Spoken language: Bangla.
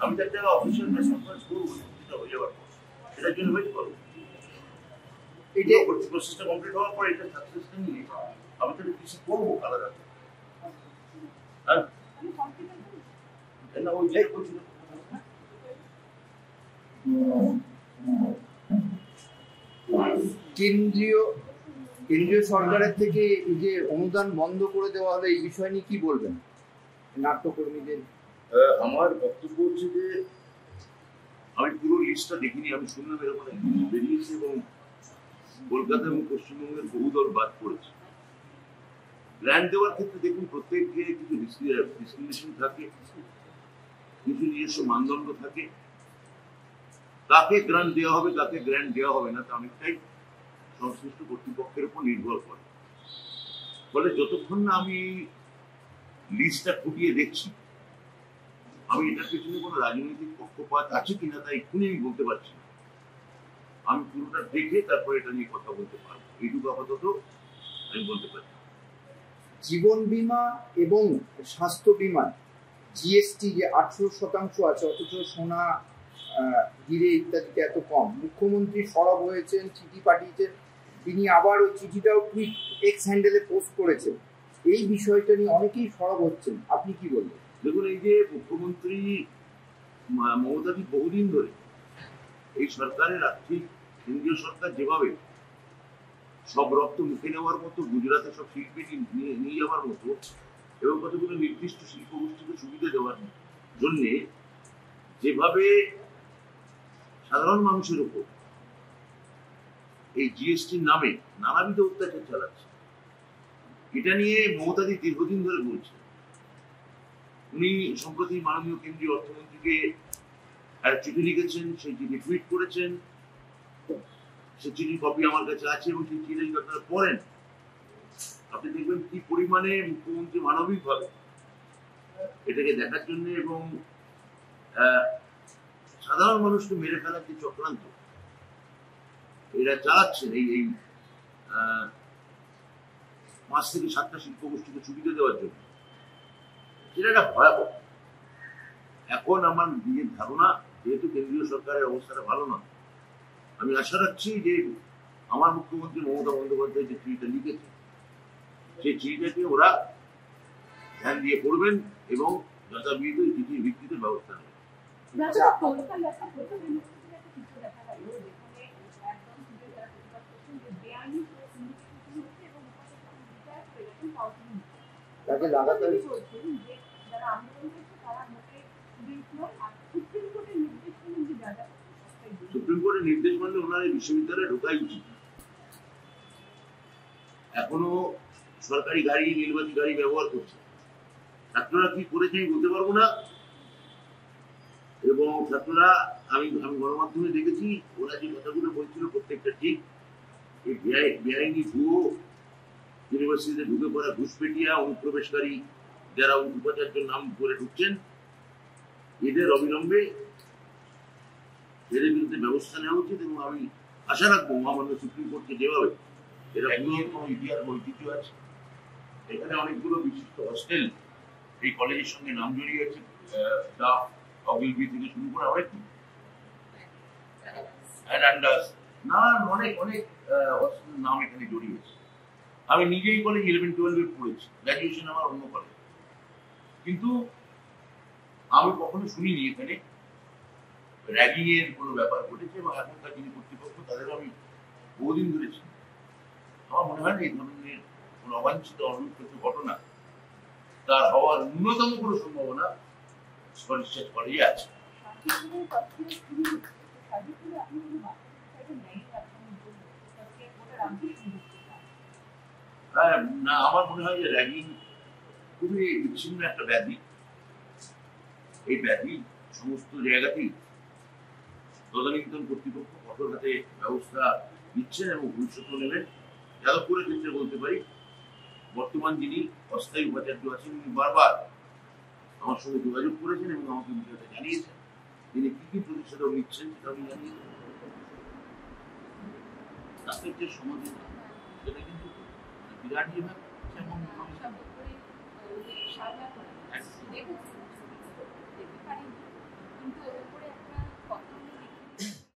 আমি একটা অফিসিয়াল প্রেস কনফারেন্স করবো, যেটা হয়ে যাওয়ার পর সেটার জন্য ওয়েট করবো। এটা প্রসেসটা কমপ্লিট হওয়ার পর এটা সাকসেসটা নিয়ে আমি তাহলে কিছু করবো আলাদা। হ্যাঁ না ওই যাই করছিল কেন্দ্রীয় সরকারের থেকে এই যে অনুদান বন্ধ করে দেওয়া হলো, এই বিষয় নিয়ে কি বলবেন নাট্যকর্মীদের? আমার বক্তব্য হচ্ছে যে আমি পুরো লিস্টটা দেখিনি, আমি শুনলাম এরকম বেরিয়েছে এবং কলকাতা এবং পশ্চিমবঙ্গের বহু দল বাদ পড়েছে। গ্র্যান্ট দেওয়ার ক্ষেত্রে দেখুন প্রত্যেককে কিছু ডিসক্রিমিনেশন থাকে, কিছু নিজস্ব মানদণ্ড থাকে। কাকে গ্রান্ট দেওয়া হবে কাকে গ্র্যান্ট দেওয়া হবে না তা অনেকটাই সংশ্লিষ্ট কর্তৃপক্ষের উপর নির্ভর করে। ফলে যতক্ষণ না আমি লিস্টটা খুঁটিয়ে দেখছি, আমি এটার পেছনে কোনো রাজনৈতিক পক্ষপাত আছে কিনা তা এক্ষুনি আমি বলতে পারছি না। আমি পুরোটা দেখে তারপর এটা নিয়ে কথা বলতে পারবো, এইটুকু আপাতত আমি বলতে পারি। জীবন বীমা এবং স্বাস্থ্য বীমা জিএসটি যে 18% আছে, অথচ সোনা হিরে ইত্যাদিতে এত কম। মুখ্যমন্ত্রী সরব হয়েছেন, চিঠি পাঠিয়েছেন, তিনি আবার ওই চিঠিটাও টুইট এক্স হ্যান্ডেলে পোস্ট করেছেন। এই বিষয়টা নিয়ে অনেকেই সরব হচ্ছেন, আপনি কি বলবেন? দেখুন, এই যে মুখ্যমন্ত্রী মমতাদি বহুদিন ধরে এই সরকারের আর্থিক, কেন্দ্রীয় সরকার যেভাবে সব রক্ত মুখে নেওয়ার মতো, গুজরাটে সব শিল্পী নিয়ে যাওয়ার মতো এবং কতগুলো নির্দিষ্ট শিল্প গোষ্ঠীকে সুবিধা দেওয়ার জন্যে যেভাবে সাধারণ মানুষের উপর এই জিএসটির নামে নানাবিধ অত্যাচার চালাচ্ছে, এটা নিয়ে মমতাদি দীর্ঘদিন ধরে বলছে। উনি সম্প্রতি মাননীয় কেন্দ্রীয় অর্থমন্ত্রীকে চিঠি লিখেছেন, সেই চিঠি টুইট করেছেন, সেই চিঠির কপি আমার কাছে আছে এবং সেই চিঠি যদি আপনারা পড়েন আপনি দেখবেন কি পরিমাণে মুখ্যমন্ত্রী মানবিকভাবে এটাকে দেখার জন্য এবং সাধারণ মানুষকে মেরে ফেলার যে চক্রান্ত এরা চালাচ্ছেন এই 5 থেকে 7টা শিল্প গোষ্ঠীকে সুবিধা দেওয়ার জন্য, সেটা একটা ভয়াবহ। এখন আমার নিজের ধারণা, যেহেতু কেন্দ্রীয় সরকারের অবস্থাটা ভালো না, আমি আশা রাখছি যে আমার মুখ্যমন্ত্রী মমতা বন্দ্যোপাধ্যায় যে চিঠিটা লিখেছে সেই চিঠিটাকে ওরা ধ্যান দিয়ে পড়বেন এবং যথাবিহিত চিঠির ভিত্তিতে ব্যবস্থা নেবেন। সুপ্রিম কোর্টের নির্দেশ মানলে ওনার বিশ্ববিদ্যালয়ে ঢোকাই উচিত। এখনো সরকারি গাড়ি, নির্বাচনী গাড়ি ব্যবহার করছে, ছাত্ররা কি করেছে আমি বলতে পারবো না, এবং ছাত্ররা আমি গণমাধ্যমে দেখেছি ওরা যে কথাগুলো বলছিল প্রত্যেকটা ঠিক। এই বেআইনি ভুয়ো ইউনিভার্সিটিতে ঢুকে পড়া ঘুষপেটিয়া অনুপ্রবেশকারী যারা উপাচার্যের নাম করে ঢুকছেন, এদের অবিলম্বে এদের বিরুদ্ধে ব্যবস্থা নেওয়া উচিত। এবং আমি আশা রাখবো মহামান্য সুপ্রিম কোর্টকে যেভাবে এরা পুরোর কোনো ইতিহাস ঐতিহ্য আছে, এখানে অনেকগুলো বিশিষ্ট হস্টেল এই কলেজের সঙ্গে নাম জড়িয়ে আছে, ডাফ অগিলবি থেকে শুরু করে অনেক না অনেক অনেক হস্টেলের নাম এখানে জড়িয়ে আছে। আমি নিজেই কলেজ 11-12 পড়েছি, গ্রাজুয়েশন আমার অন্য কলেজ, কিন্তু আমি কখনো শুনিনি এখানে র্যাগিং এর কোনো ব্যাপার ঘটেছে। এবং এখনকার যিনি কর্তৃপক্ষ তাদেরও আমি বহুদিন ধরেছি, আমার মনে হয় না এই ধরনের কোনো অবাঞ্ছিত অনুষ্ঠিত ঘটনা তার হওয়ার ন্যূনতম কোনো সম্ভাবনা রিসার্চ কলেজে আছে। না, আমার মনে হয় যে র্যাগিং খুবই বিচ্ছিন্ন একটা ব্যাধি। এই ব্যাধি সমস্ত জায়গাতেই তদানীন্তন কর্তৃপক্ষ কঠোর হাতে ব্যবস্থা নিচ্ছেন এবং ভবিষ্যতেও নেবেন। যাদবপুরের ক্ষেত্রে বলতে পারি, বর্তমান যিনি অস্থায়ী উপাচার্য আছেন উনি বারবার আমার সঙ্গে যোগাযোগ করেছেন এবং আমাকে বিষয়টা জানিয়েছেন, তিনি কি কি প্রতিষেধক নিচ্ছেন সেটা আমি জানিয়েছেন। তাদের যে সমাধান সেটা কিন্তু বিরাট যেভাবে যেমন কিন্তু ওর উপরে একটা কথা